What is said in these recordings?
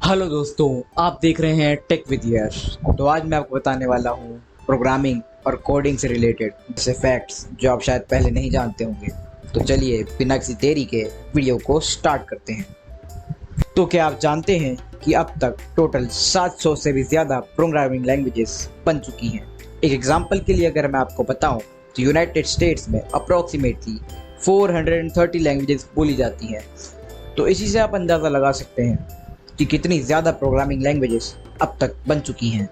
Hello दोस्तों, आप देख रहे हैं टेक विद यश। तो आज मैं आपको बताने वाला हूँ प्रोग्रामिंग और कोडिंग से रिलेटेड ऐसे फैक्ट्स जो आप शायद पहले नहीं जानते होंगे। तो चलिए बिना किसी देरी के वीडियो को स्टार्ट करते हैं। तो क्या आप जानते हैं कि अब तक टोटल 700 से भी ज़्यादा प्रोग्रामिंग लैंग्वेजेस बन चुकी हैं। एक एग्जांपल के लिए अगर मैं आपको बताऊं तो यूनाइटेड स्टेट्स में अप्रॉक्सीमेटली 430 लैंग्वेजेस बोली जाती हैं। तो इसी से आप अंदाज़ा लगा सकते हैं कि कितनी ज़्यादा प्रोग्रामिंग लैंग्वेजेस अब तक बन चुकी हैं।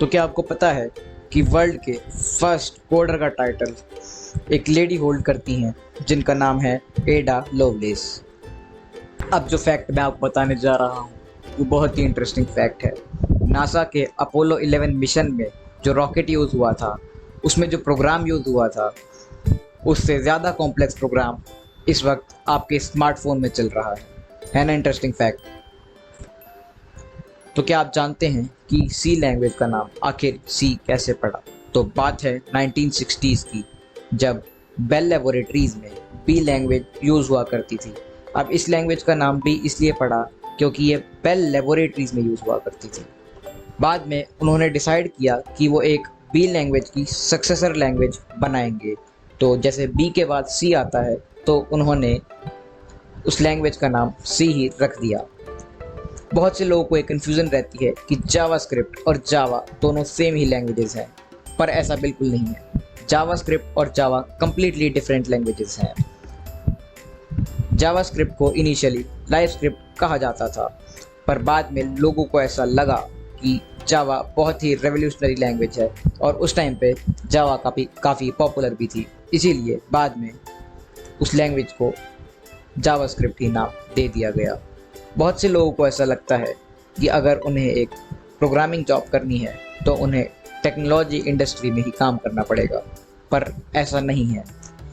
तो क्या आपको पता है कि वर्ल्ड के फर्स्ट कोडर का टाइटल एक लेडी होल्ड करती हैं जिनका नाम है एडा लोवलेस। अब जो फैक्ट मैं आपको बताने जा रहा हूँ वो बहुत ही इंटरेस्टिंग फैक्ट है। नासा के अपोलो 11 मिशन में जो रॉकेट यूज़ हुआ था उसमें जो प्रोग्राम यूज़ हुआ था उससे ज़्यादा कॉम्प्लेक्स प्रोग्राम इस वक्त आपके स्मार्टफोन में चल रहा है ना इंटरेस्टिंग फैक्ट। तो क्या आप जानते हैं कि सी लैंग्वेज का नाम आखिर सी कैसे पड़ा? तो बात है 1960s की, जब बेल लेबोरेटरीज में बी लैंग्वेज यूज़ हुआ करती थी। अब इस लैंग्वेज का नाम भी इसलिए पड़ा क्योंकि ये बेल लेबोरेटरीज में यूज़ हुआ करती थी। बाद में उन्होंने डिसाइड किया कि वो एक बी लैंग्वेज की सक्सेसर लैंग्वेज बनाएंगे। तो जैसे बी के बाद सी आता है तो उन्होंने उस लैंग्वेज का नाम सी ही रख दिया। बहुत से लोगों को एक कन्फ्यूज़न रहती है कि जावास्क्रिप्ट और जावा दोनों सेम ही लैंग्वेजेस हैं, पर ऐसा बिल्कुल नहीं है। जावास्क्रिप्ट और जावा कंप्लीटली डिफरेंट लैंग्वेजेस हैं। जावास्क्रिप्ट को इनिशियली लाइव स्क्रिप्ट कहा जाता था, पर बाद में लोगों को ऐसा लगा कि जावा बहुत ही रेवोल्यूशनरी लैंग्वेज है और उस टाइम पे जावा काफ़ी पॉपुलर भी थी, इसीलिए बाद में उस लैंग्वेज को जावास्क्रिप्ट ही नाम दे दिया गया। बहुत से लोगों को ऐसा लगता है कि अगर उन्हें एक प्रोग्रामिंग जॉब करनी है तो उन्हें टेक्नोलॉजी इंडस्ट्री में ही काम करना पड़ेगा, पर ऐसा नहीं है।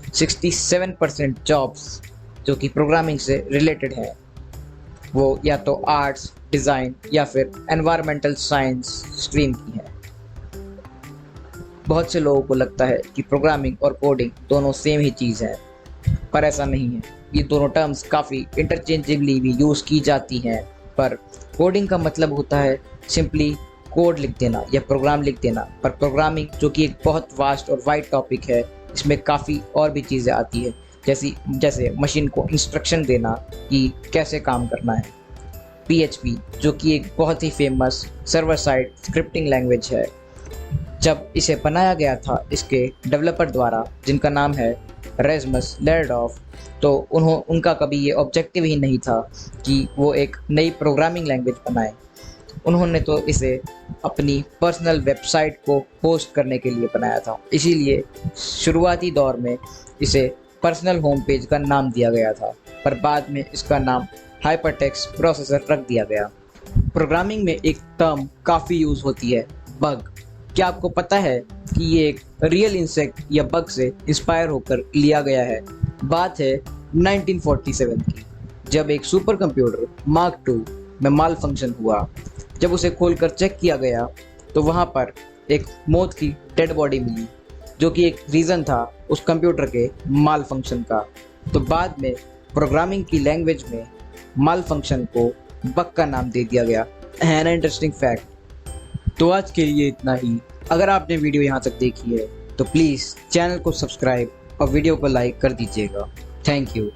67% जॉब्स जो कि प्रोग्रामिंग से रिलेटेड है वो या तो आर्ट्स, डिज़ाइन या फिर एनवायरमेंटल साइंस स्ट्रीम की है। बहुत से लोगों को लगता है कि प्रोग्रामिंग और कोडिंग दोनों सेम ही चीज़ है, पर ऐसा नहीं है। ये दोनों टर्म्स काफ़ी इंटरचेंजेबली भी यूज़ की जाती हैं, पर कोडिंग का मतलब होता है सिंपली कोड लिख देना या प्रोग्राम लिख देना, पर प्रोग्रामिंग जो कि एक बहुत वास्ट और वाइड टॉपिक है, इसमें काफ़ी और भी चीज़ें आती है, जैसे मशीन को इंस्ट्रक्शन देना कि कैसे काम करना है। PHP जो कि एक बहुत ही famous server side scripting language है, जब इसे बनाया गया था इसके डेवलपर द्वारा जिनका नाम है रेसमस लेरडॉफ, तो उनका कभी ये ऑब्जेक्टिव ही नहीं था कि वो एक नई प्रोग्रामिंग लैंग्वेज बनाए। उन्होंने तो इसे अपनी पर्सनल वेबसाइट को होस्ट करने के लिए बनाया था, इसीलिए शुरुआती दौर में इसे पर्सनल होम पेज का नाम दिया गया था, पर बाद में इसका नाम हाइपरटेक्स्ट प्रोसेसर रख दिया गया। प्रोग्रामिंग में एक टर्म काफ़ी यूज़ होती है, बग। क्या आपको पता है कि ये एक रियल इंसेक्ट या बग से इंस्पायर होकर लिया गया है? बात है 1947 की, जब एक सुपर कंप्यूटर मार्क II में माल फंक्शन हुआ। जब उसे खोलकर चेक किया गया तो वहाँ पर एक मौत की डेड बॉडी मिली, जो कि एक रीज़न था उस कंप्यूटर के माल फंक्शन का। तो बाद में प्रोग्रामिंग की लैंग्वेज में माल फंक्शन को बग का नाम दे दिया गया। है ना इंटरेस्टिंग फैक्ट। तो आज के लिए इतना ही। अगर आपने वीडियो यहाँ तक देखी है तो प्लीज़ चैनल को सब्सक्राइब और वीडियो को लाइक कर दीजिएगा। Thank you.